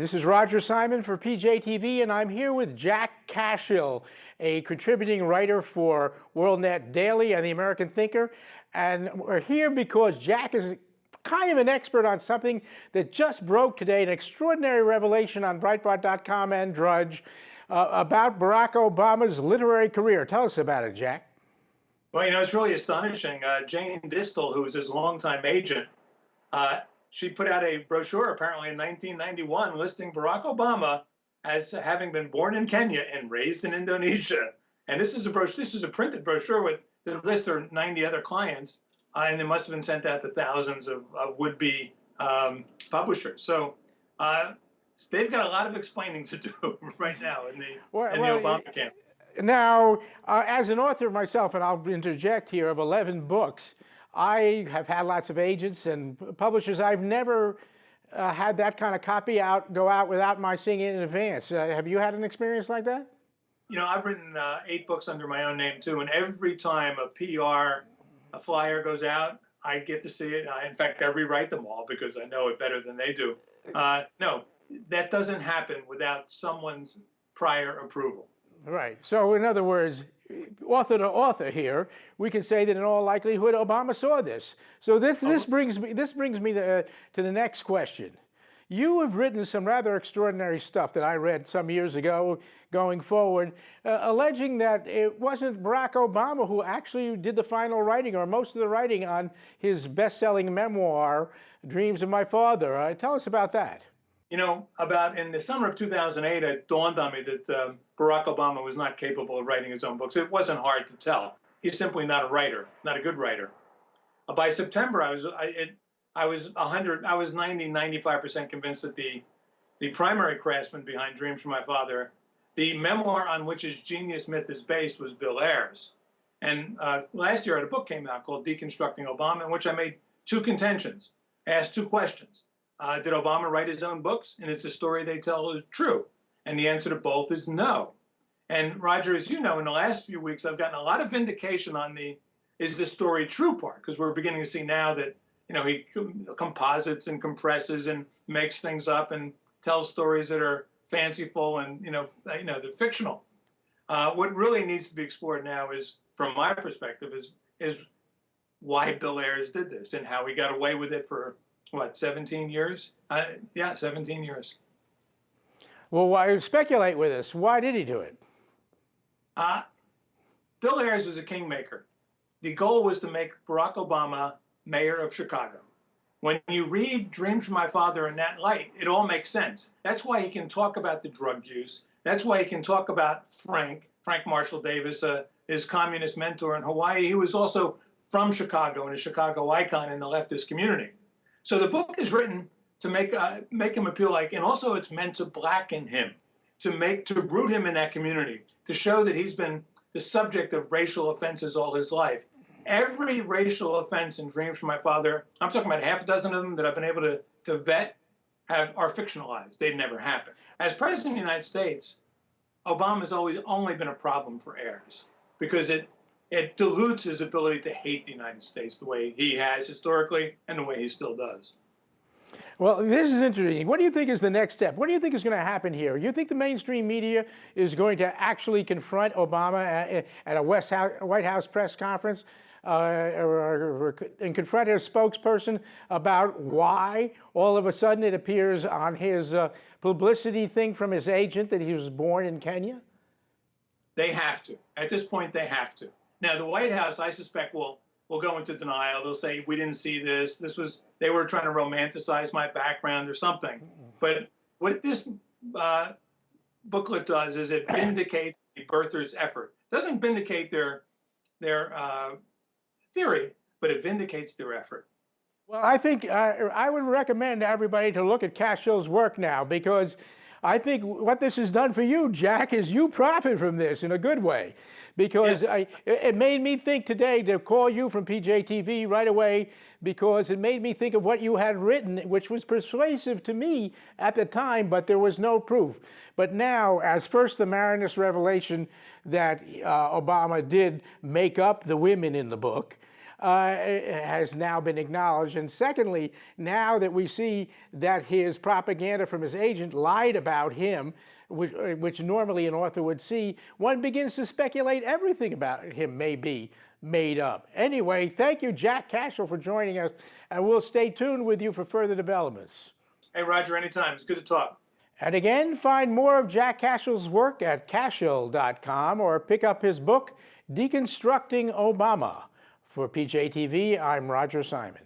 This is Roger Simon for PJTV, and I'm here with Jack Cashill, a contributing writer for WorldNet Daily and The American Thinker. And we're here because Jack is kind of an expert on something that just broke today, an extraordinary revelation on Breitbart.com and Drudge about Barack Obama's literary career. Tell us about it, Jack. Well, it's really astonishing. Jane Distel, who was his longtime agent, she put out a brochure apparently in 1991 listing Barack Obama as having been born in Kenya and raised in Indonesia. And this is a brochure. This is a printed brochure with the list of 90 other clients, and it must have been sent out to thousands of would-be publishers. So they've got a lot of explaining to do right now in the Obama camp. Now, as an author myself, and I'll interject here, of 11 books, I have had lots of agents and publishers. I've never had that kind of copy go out without my seeing it in advance. Have you had an experience like that? I've written 8 books under my own name too, and every time a flyer goes out, I get to see it. In fact, I rewrite them all because I know it better than they do. No, that doesn't happen without someone's prior approval. Right. So in other words, author to author here, we can say that in all likelihood Obama saw this. So this brings me to the next question. You have written some rather extraordinary stuff that I read some years ago, going forward, alleging that it wasn't Barack Obama who actually did the final writing or most of the writing on his best-selling memoir, Dreams of My Father. Tell us about that. About in the summer of 2008, it dawned on me that Barack Obama was not capable of writing his own books. It wasn't hard to tell. He's simply not a writer, not a good writer. By September, I was 95% convinced that the primary craftsman behind Dreams from My Father, the memoir on which his genius myth is based, was Bill Ayers. And last year, a book came out called Deconstructing Obama, in which I made 2 contentions, asked 2 questions. Did Obama write his own books? And is the story they tell is true? And the answer to both is no. And Roger, as you know, in the last few weeks, I've gotten a lot of vindication on is the story true part, because we're beginning to see now that, he composites and compresses and makes things up and tells stories that are fanciful and, they're fictional. What really needs to be explored now is, from my perspective, is why Bill Ayers did this and how he got away with it for 17 years? Yeah, 17 years. Well, why speculate with us? Why did he do it? Bill Ayers was a kingmaker. The goal was to make Barack Obama mayor of Chicago. When you read Dreams from My Father in that light, it all makes sense. That's why he can talk about the drug use. That's why he can talk about Frank Marshall Davis, his communist mentor in Hawaii. He was also from Chicago and a Chicago icon in the leftist community. So the book is written to make him appeal like, and also it's meant to blacken him, to root him in that community, to show that he's been the subject of racial offenses all his life. Every racial offense in Dreams from My Father, I'm talking about half a dozen of them that I've been able to vet, are fictionalized. They've never happened. As president of the United States, Obama's only been a problem for Ayers because it dilutes his ability to hate the United States the way he has historically and the way he still does. Well, this is interesting. What do you think is the next step? What do you think is going to happen here? You think the mainstream media is going to actually confront Obama at a White House press conference and confront his spokesperson about why all of a sudden it appears on his publicity thing from his agent that he was born in Kenya? They have to. At this point, they have to. Now, the White House, I suspect, will go into denial. They'll say, we didn't see this. They were trying to romanticize my background or something. But what this booklet does is it vindicates the birther's effort. It doesn't vindicate their theory, but it vindicates their effort. Well, I think I would recommend everybody to look at Cashill's work now, because I think what this has done for you, Jack, is you profit from this in a good way. Because yes. It made me think today to call you from PJTV right away, because it made me think of what you had written, which was persuasive to me at the time, but there was no proof. But now, as first the Marinus revelation that Obama did make up the women in the book, has now been acknowledged. And secondly, now that we see that his propaganda from his agent lied about him, which normally an author would see, one begins to speculate everything about him may be made up. Anyway, thank you, Jack Cashill, for joining us, and we'll stay tuned with you for further developments. Hey, Roger, anytime. It's good to talk. And again, find more of Jack Cashill's work at Cashill.com or pick up his book, Deconstructing Obama. For PJTV, I'm Roger Simon.